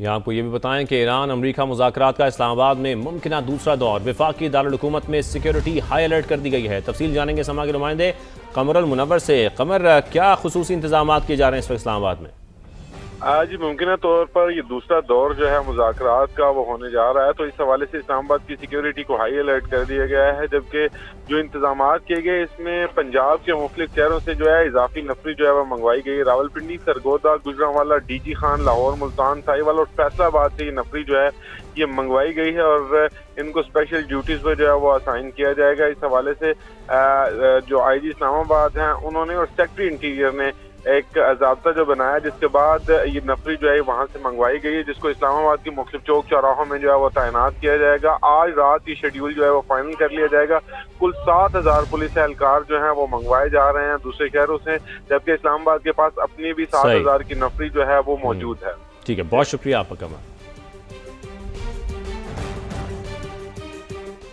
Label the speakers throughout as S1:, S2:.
S1: یہاں آپ کو یہ بھی بتائیں کہ ایران امریکہ مذاکرات کا اسلام آباد میں ممکنہ دوسرا دور، وفاقی دارالحکومت میں سیکیورٹی ہائی الرٹ کر دی گئی ہے۔ تفصیل جانیں گے سما کے نمائندے قمر المنور سے۔ قمر، کیا خصوصی انتظامات کیے جا رہے ہیں اس وقت اسلام آباد میں؟
S2: جی، ممکنہ طور پر یہ دوسرا دور جو ہے مذاکرات کا وہ ہونے جا رہا ہے، تو اس حوالے سے اسلام آباد کی سیکیورٹی کو ہائی الرٹ کر دیا گیا ہے، جبکہ جو انتظامات کیے گئے اس میں پنجاب کے مختلف شہروں سے جو ہے اضافی نفری جو ہے وہ منگوائی گئی۔ راولپنڈی، سرگودا، گجرانوالہ، ڈی جی خان، لاہور، ملتان، ساہیوال اور فیصل آباد سے یہ نفری جو ہے یہ منگوائی گئی ہے اور ان کو اسپیشل ڈیوٹیز پہ جو ہے وہ اسائن کیا جائے گا۔ اس حوالے سے جو آئی جی اسلام آباد ہیں انہوں نے اور سیکٹری انٹیریئر نے ایک ضابطہ جو بنایا، جس کے بعد یہ نفری جو ہے وہاں سے منگوائی گئی ہے، جس کو اسلام آباد کی مختلف چوک چوراہوں میں جو ہے وہ تعینات کیا جائے گا۔ آج رات کی شیڈیول جو ہے وہ فائنل کر لیا جائے گا۔ کل 7000 پولیس اہلکار جو ہیں وہ منگوائے جا رہے ہیں دوسرے شہروں سے، جبکہ اسلام آباد کے پاس اپنی بھی 7000 کی نفری جو ہے وہ موجود ہے۔
S1: ٹھیک ہے، بہت شکریہ آپ کا۔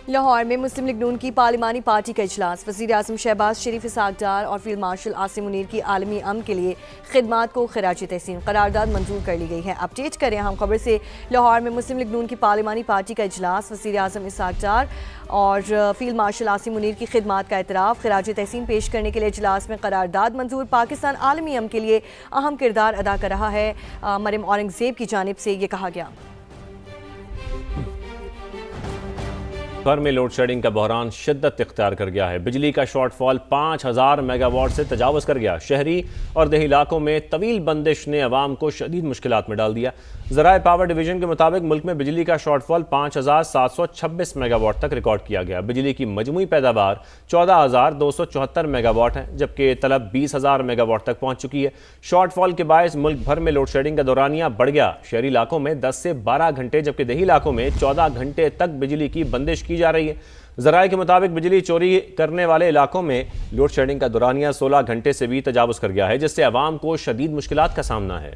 S3: لاہور میں مسلم لیگ نون کی پارلیمانی پارٹی کا اجلاس، وزیر اعظم شہباز شریف اسحاق ڈار اور فیلڈ مارشل عاصم منیر کی عالمی امن کے لیے خدمات کو خراج تحسین قرارداد منظور کر لی گئی ہے۔ اپڈیٹ کریں ہم خبر سے۔ لاہور میں مسلم لیگ نون کی پارلیمانی پارٹی کا اجلاس، وزیر اعظم اسحاق ڈار اور فیلڈ مارشل عاصم منیر کی خدمات کا اعتراف خراج تحسین پیش کرنے کے لیے اجلاس میں قرارداد منظور۔ پاکستان عالمی امن کے لیے اہم کردار ادا کر رہا ہے، مریم اورنگزیب کی جانب سے یہ کہا گیا۔
S1: گھر میں لوڈ شیڈنگ کا بحران شدت اختیار کر گیا ہے۔ بجلی کا شارٹ فال 5000 میگا واٹ سے تجاوز کر گیا۔ شہری اور دیہی علاقوں میں طویل بندش نے عوام کو شدید مشکلات میں ڈال دیا۔ ذرائع پاور ڈویژن کے مطابق ملک میں بجلی کا شارٹ فال 5726 میگا واٹ تک ریکارڈ کیا گیا۔ بجلی کی مجموعی پیداوار 14274 میگا واٹ ہے، جبکہ طلب 20000 میگا واٹ تک پہنچ چکی ہے۔ شارٹ فال کے باعث ملک بھر میں لوڈ شیڈنگ کا دورانیہ بڑھ گیا۔ شہری علاقوں میں 10 سے 12 گھنٹے جبکہ دیہی علاقوں میں 14 گھنٹے تک بجلی کی بندش کی جا رہی ہے۔ ذرائع کے مطابق بجلی چوری کرنے والے علاقوں میں لوڈ شیڈنگ کا دورانیہ 16 گھنٹے سے بھی تجاوز کر گیا ہے، جس سے عوام کو شدید مشکلات کا سامنا ہے۔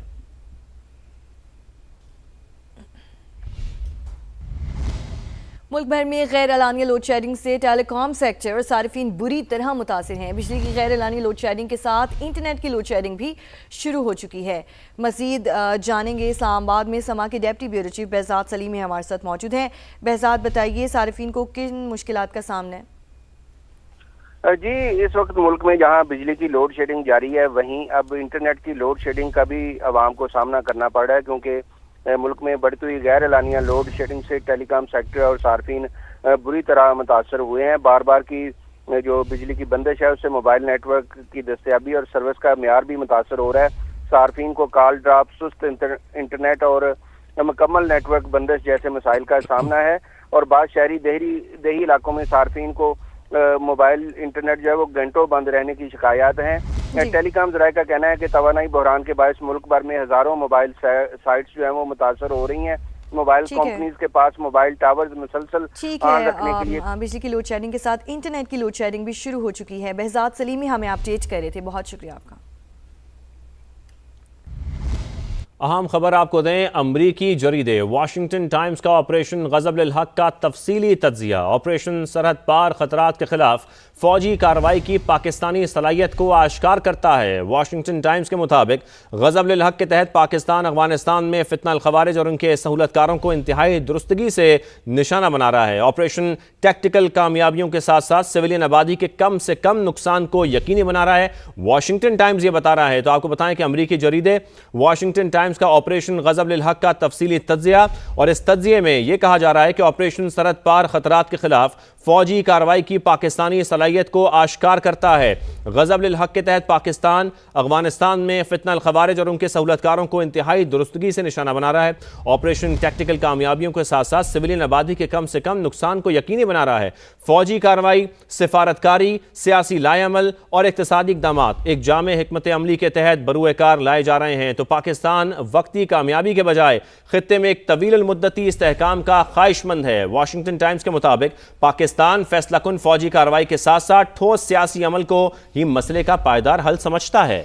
S3: ملک بھر میں غیر اعلانیہ لوڈ شیڈنگ سے ٹیلی کام سیکٹر اور صارفین بری طرح متاثر ہیں۔ بجلی کی غیر اعلانیہ لوڈ شیڈنگ کے ساتھ انٹرنیٹ کی لوڈ شیڈنگ بھی شروع ہو چکی ہے۔ مزید جانیں گے اسلام آباد میں سما کے deputy bureau chief Behzad Salimi ہمارے ساتھ موجود ہیں۔ بہزاد، بتائیے صارفین کو کن مشکلات کا سامنا ہے؟
S4: جی، اس وقت ملک میں جہاں بجلی کی لوڈ شیڈنگ جاری ہے، وہیں اب انٹرنیٹ کی لوڈ شیڈنگ کا بھی عوام کو سامنا کرنا پڑ رہا ہے، کیونکہ ملک میں بڑھتی ہوئی غیر اعلانیہ لوڈ شیڈنگ سے ٹیلی کام سیکٹر اور صارفین بری طرح متاثر ہوئے ہیں۔ بار بار کی جو بجلی کی بندش ہے اس سے موبائل نیٹ ورک کی دستیابی اور سروس کا معیار بھی متاثر ہو رہا ہے۔ صارفین کو کال ڈراپ، سست انٹرنیٹ اور مکمل نیٹ ورک بندش جیسے مسائل کا سامنا ہے، اور بعض شہری دیہی علاقوں میں صارفین کو موبائل انٹرنیٹ جو ہے وہ گھنٹوں بند رہنے کی شکایات ہیں۔ ٹیلی کام ذرائع کا کہنا ہے کہ توانائی بحران کے باعث ملک بھر میں ہزاروں موبائل سائٹس جو ہیں وہ متاثر ہو رہی ہیں۔ موبائل کمپنیز کے پاس موبائل ٹاورز مسلسل آن رکھنے کے لیے
S3: بجلی کی لوڈ شیڈنگ کے ساتھ انٹرنیٹ کی لوڈ شیڈنگ بھی شروع ہو چکی ہے۔ بہزاد سلیمی ہمیں اپڈیٹ کر رہے تھے، بہت شکریہ آپ کا۔
S1: اہم خبر آپ کو دیں، امریکی جریدے واشنگٹن ٹائمز کا آپریشن غضب للحق کا تفصیلی تجزیہ۔ آپریشن سرحد پار خطرات کے خلاف فوجی کارروائی کی پاکستانی صلاحیت کو آشکار کرتا ہے۔ واشنگٹن ٹائمز کے مطابق غضب للحق کے تحت پاکستان افغانستان میں فتنہ الخوارج اور ان کے سہولت کاروں کو انتہائی درستگی سے نشانہ بنا رہا ہے۔ آپریشن ٹیکٹیکل کامیابیوں کے ساتھ ساتھ سویلین آبادی کے کم سے کم نقصان کو یقینی بنا رہا ہے۔ واشنگٹن ٹائمز یہ بتا رہا ہے، تو آپ کو بتائیں کہ امریکی جریدے واشنگٹن ٹائمز کا آپریشن غضب للحق کا تفصیلی تجزیہ، اور اس تجزیے میں یہ کہا جا رہا ہے کہ آپریشن سرحد پار خطرات کے خلاف فوجی کارروائی کی پاکستانی صلاحیت کو آشکار کرتا ہے۔ غضب للحق کے تحت پاکستان افغانستان میں فتنہ الخوارج اور ان کے سہولت کاروں کو انتہائی درستگی سے نشانہ بنا رہا ہے۔ آپریشن ٹیکٹیکل کامیابیوں کے ساتھ ساتھ سویلین آبادی کے کم سے کم نقصان کو یقینی بنا رہا ہے۔ فوجی کارروائی، سفارتکاری، سیاسی لائے عمل اور اقتصادی اقدامات ایک جامع حکمت عملی کے تحت بروئے کار لائے جا رہے ہیں، تو پاکستان وقتی کامیابی کے بجائے خطے میں ایک طویل المدتی استحکام کا خواہش مند ہے۔ واشنگٹن ٹائمز کے مطابق پاکستان فیصلہ کن فوجی کارروائی کے ساتھ ساتھ ٹھوس سیاسی عمل کو ہی مسئلے کا پائیدار حل سمجھتا ہے۔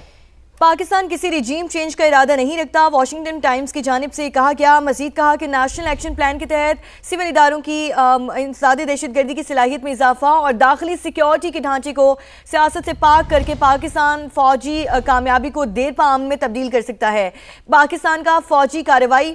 S3: پاکستان کسی رجیم چینج کا ارادہ نہیں رکھتا، واشنگٹن ٹائمز کی جانب سے کہا گیا۔ مزید کہا کہ نیشنل ایکشن پلان کے تحت سول اداروں کی انسداد دہشت گردی کی صلاحیت میں اضافہ اور داخلی سیکیورٹی کے ڈھانچے کو سیاست سے پاک کر کے پاکستان فوجی کامیابی کو دیر پا امن میں تبدیل کر سکتا ہے۔ پاکستان کا فوجی کارروائی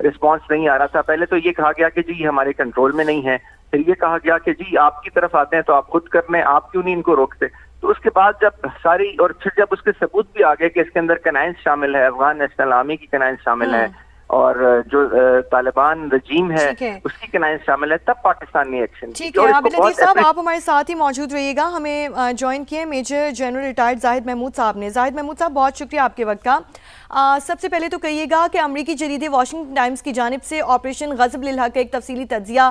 S5: رسپانس نہیں آ رہا تھا. پہلے تو یہ کہا گیا کہ جی ہمارے کنٹرول میں نہیں ہے, پھر یہ کہا گیا کہ جی آپ کی طرف آتے ہیں تو آپ خود کر لیں, آپ کیوں نہیں ان کو روکتے. تو اس کے بعد جب ساری, اور پھر جب اس کے ثبوت بھی آ گئے کہ اس کے اندر کنائنس شامل ہے, افغان نیشنل آرمی کی کنائنس شامل ہے, اور جو طالبان رجیم ہے اس کی کنائنس شامل ہے, تب پاکستان نے ایکشن.
S3: ٹھیک ہے عابد لطیف صاحب, آپ ہمارے ساتھ ہی موجود رہیے گا. ہمیں جوائن کیے میجر جنرل ریٹائرڈ زاہد محمود صاحب نے. زاہد محمود صاحب, بہت شکریہ آپ کے وقت کا. سب سے پہلے تو کہیے گا کہ امریکی جریدے واشنگٹن ٹائمز کی جانب سے آپریشن غضب للحق کا ایک تفصیلی تجزیہ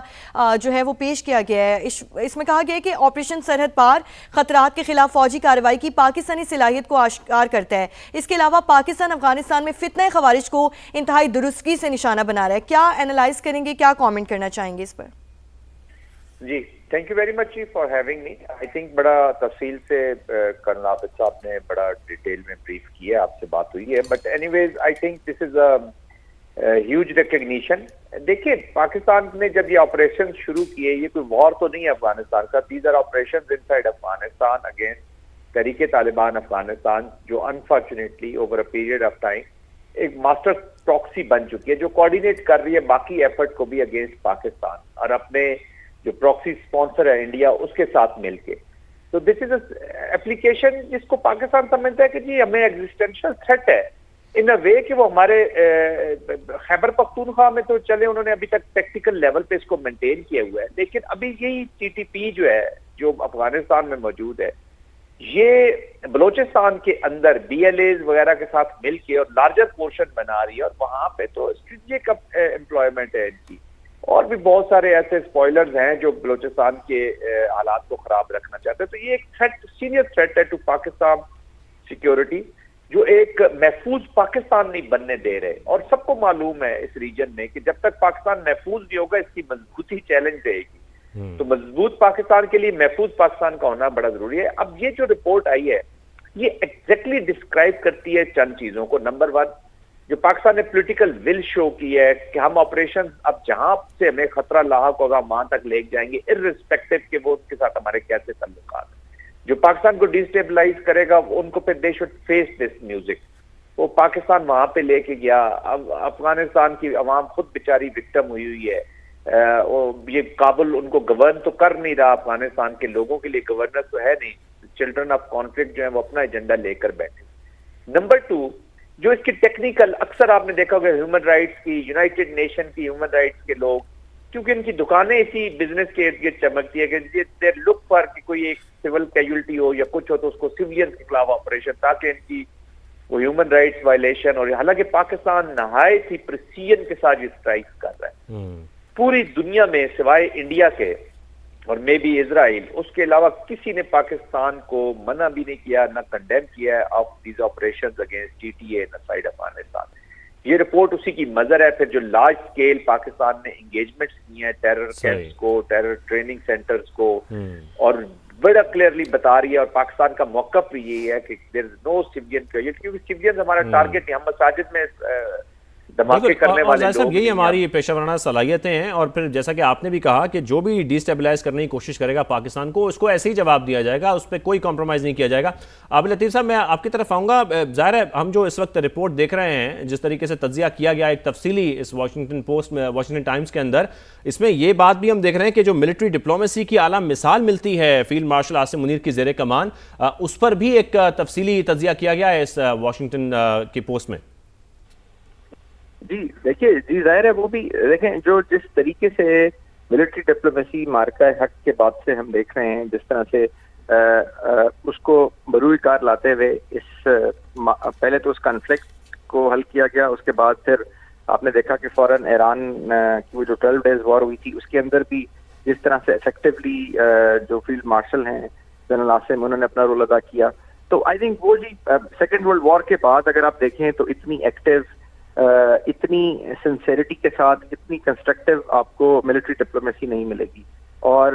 S3: جو ہے وہ پیش کیا گیا ہے. اس میں کہا گیا ہے کہ آپریشن سرحد پار خطرات کے خلاف فوجی کارروائی کی پاکستانی صلاحیت کو آشکار کرتا ہے. اس کے علاوہ پاکستان افغانستان میں فتنہ خوارج کو انتہائی درستگی سے نشانہ بنا رہا ہے. کیا اینالائز کریں گے, کیا کامنٹ کرنا چاہیں گے اس پر؟
S6: جی تھینک یو ویری مچ جی for having me. I think بڑا تفصیل سے کرنل عابد صاحب نے بڑا ڈیٹیل میں بریف کیا ہے, آپ سے بات ہوئی ہے. But anyways I think this is a huge recognition. دیکھیے پاکستان نے جب یہ آپریشن شروع کیے, یہ کوئی وار تو نہیں ہے افغانستان کا. These are operation inside Afghanistan against Tehreek Taliban Afghanistan, جو unfortunately over a period of time ایک ماسٹر پراکسی بن چکی ہے, جو کوآرڈینیٹ کر رہی ہے باقی ایفرٹ کو بھی اگینسٹ پاکستان, اور اپنے جو پراکسی اسپانسر ہے انڈیا اس کے ساتھ مل کے. تو دس از اے اپلیکیشن جس کو پاکستان سمجھتا ہے کہ جی ہمیں ایگزسٹینشل تھریٹ ہے ان اے وے کہ وہ ہمارے خیبر پختونخوا میں تو چلے انہوں نے ابھی تک ٹیکٹیکل لیول پہ اس کو مینٹین کیا ہوا ہے, لیکن ابھی یہی ٹی ٹی پی جو ہے جو افغانستان میں موجود ہے, یہ بلوچستان کے اندر بی ایل ایز وغیرہ کے ساتھ مل کے اور لارجر پورشن بنا رہی ہے, اور وہاں پہ تو اسٹریٹجک امپلائمنٹ ہے ان کی, اور بھی بہت سارے ایسے اسپوائلرز ہیں جو بلوچستان کے حالات کو خراب رکھنا چاہتے ہیں. تو یہ ایک تھریٹ, سینئر تھریٹ ہے ٹو پاکستان سیکیورٹی, جو ایک محفوظ پاکستان نہیں بننے دے رہے. اور سب کو معلوم ہے اس ریجن میں کہ جب تک پاکستان محفوظ نہیں ہوگا اس کی مضبوطی چیلنج رہے گی. تو مضبوط پاکستان کے لیے محفوظ پاکستان کا ہونا بڑا ضروری ہے. اب یہ جو رپورٹ آئی ہے یہ ایگزیکٹلی ڈسکرائب کرتی ہے چند چیزوں کو. نمبر 1, جو پاکستان نے پولیٹیکل ول شو کی ہے کہ ہم آپریشن اب جہاں سے ہمیں خطرہ لاحق ہوگا وہاں تک لے جائیں گے, ارریسپیکٹو کہ وہ ان کے ساتھ ہمارے کیسے تعلقات ہیں. جو پاکستان کو ڈیسٹیبلائز کرے گا ان کو پھر they should face this music. وہ پاکستان وہاں پہ لے کے گیا. اب افغانستان کی عوام خود بیچاری وکٹم ہوئی ہے. یہ کابل ان کو گورن تو کر نہیں رہا, افغانستان کے لوگوں کے لیے گورنر تو ہے نہیں. چلڈرن آف کانفلکٹ جو ہیں وہ اپنا ایجنڈا لے کر بیٹھے. نمبر 2, جو اس کی ٹیکنیکل, اکثر آپ نے دیکھا ہوگا ہیومن رائٹس کی, یونائٹڈ نیشن کی ہیومن رائٹس کے لوگ, کیونکہ ان کی دکانیں اسی بزنس کے ارد گرد چمکتی ہے کہ دے لک فار کہ کوئی ایک سول کیجولٹی ہو یا کچھ ہو تو اس کو سویلینز کے خلاف آپریشن, تاکہ ان کی وہ ہیومن رائٹس وائلیشن. اور حالانکہ پاکستان نہایت ہی پریسیجن کے ساتھ یہ اسٹرائک کر رہا ہے پوری دنیا میں سوائے انڈیا کے اور مے بی اسرائیل, اس کے علاوہ کسی نے پاکستان کو منع بھی نہیں کیا, نہ کنڈیم کیا ہے of these operations against T T A in side Afghanistan. یہ رپورٹ اسی کی مظہر ہے. پھر جو لارج اسکیل پاکستان نے انگیجمنٹس کی ہیں ٹیرر کیمپس کو, ٹیرر ٹریننگ سینٹرز کو, اور بڑا کلیئرلی بتا رہی ہے. اور پاکستان کا موقف بھی یہی ہے کہ دیر از نو سیوین کیجولٹی, کیونکہ سیوین ہمارا ٹارگیٹ نہیں. ہم مساجد میں دھماکے کرنے والے لوگ,
S1: یہی ہماری پیشہ ورانہ صلاحیتیں ہیں. اور پھر جیسا کہ آپ نے بھی کہا کہ جو بھی ڈیسٹیبلائز کرنے کی کوشش کرے گا پاکستان کو, اس کو ایسے ہی جواب دیا جائے گا, اس پہ کوئی کمپرومائز نہیں کیا جائے گا. عابد لطیف صاحب, میں آپ کی طرف آؤں گا. ظاہر ہے ہم جو اس وقت رپورٹ دیکھ رہے ہیں, جس طریقے سے تجزیہ کیا گیا ایک تفصیلی اس واشنگٹن پوسٹ میں, واشنگٹن ٹائمز کے اندر, اس میں یہ بات بھی ہم دیکھ رہے ہیں کہ جو ملٹری ڈپلومیسی کی اعلیٰ مثال ملتی ہے فیلڈ مارشل عاصم منیر کی زیر کمان, اس پر بھی ایک تفصیلی تجزیہ کیا گیا ہے اس واشنگٹن کی پوسٹ میں.
S5: جی دیکھیے, جی ظاہر ہے وہ بھی دیکھیں جو جس طریقے سے ملٹری ڈپلومیسی مارکہ حق کے بعد سے ہم دیکھ رہے ہیں, جس طرح سے اس کو بروئی کار لاتے ہوئے اس پہلے تو اس کانفلکٹ کو حل کیا گیا, اس کے بعد پھر آپ نے دیکھا کہ فوراً ایران کی وہ جو 12 days وار ہوئی تھی اس کے اندر بھی جس طرح سے افیکٹولی جو فیلڈ مارشل ہیں جنرل عاصم, انہوں نے اپنا رول ادا کیا. تو آئی تھنک وہ جی سیکنڈ ورلڈ وار کے بعد اگر آپ دیکھیں تو اتنی ایکٹیو, اتنی سنسیریٹی کے ساتھ, اتنی کنسٹرکٹیو آپ کو ملٹری ڈپلومیسی نہیں ملے گی. اور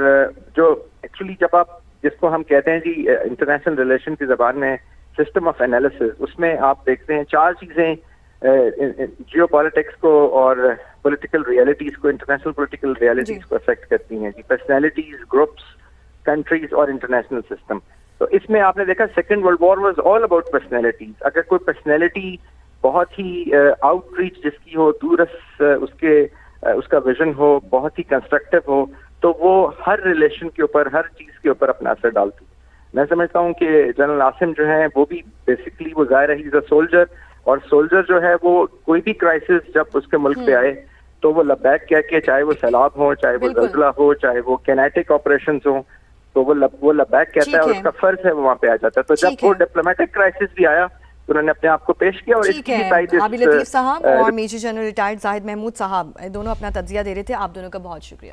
S5: جو ایکچولی جب آپ جس کو ہم کہتے ہیں جی انٹرنیشنل ریلیشن کی زبان میں سسٹم آف انالیسس, اس میں آپ دیکھتے ہیں 4 چیزیں جیو پالیٹکس کو اور پولیٹیکل ریالٹیز کو, انٹرنیشنل پولیٹیکل ریالٹیز کو افیکٹ کرتی ہیں جی. پرسنالٹیز, گروپس, کنٹریز اور انٹرنیشنل سسٹم. تو اس میں آپ نے دیکھا second world war was all about personalities. اگر کوئی پرسنالٹی بہت ہی آؤٹ ریچ جس کی ہو، دورس اس کا ویژن ہو، بہت ہی کنسٹرکٹیو ہو، تو وہ ہر ریلیشن کے اوپر، ہر چیز کے اوپر اپنا اثر ڈالتی ہے. میں سمجھتا ہوں کہ جنرل عاصم جو ہیں وہ بھی بیسکلی وہ ظاہر ہے ہی از اے سولجر، اور سولجر جو ہے وہ کوئی بھی کرائسس جب اس کے ملک پہ آئے تو وہ لبیک کہہ کے، چاہے وہ سیلاب ہو، چاہے وہ زلزلہ ہو، چاہے وہ کینیٹک آپریشنز ہوں، تو وہ لبیک کہتا ہے اور اس کا فرض ہے وہ وہاں پہ آ جاتا ہے. تو جب وہ ڈپلومیٹک کرائسس بھی آیا تو انہوں نے اپنے آپ کو پیش کیا. اور اس کی تائید
S3: عابد لطیف صاحب اور میجر جنرل ریٹائرڈ زاہد محمود صاحب دونوں اپنا تجزیہ دے رہے تھے. آپ دونوں کا بہت شکریہ.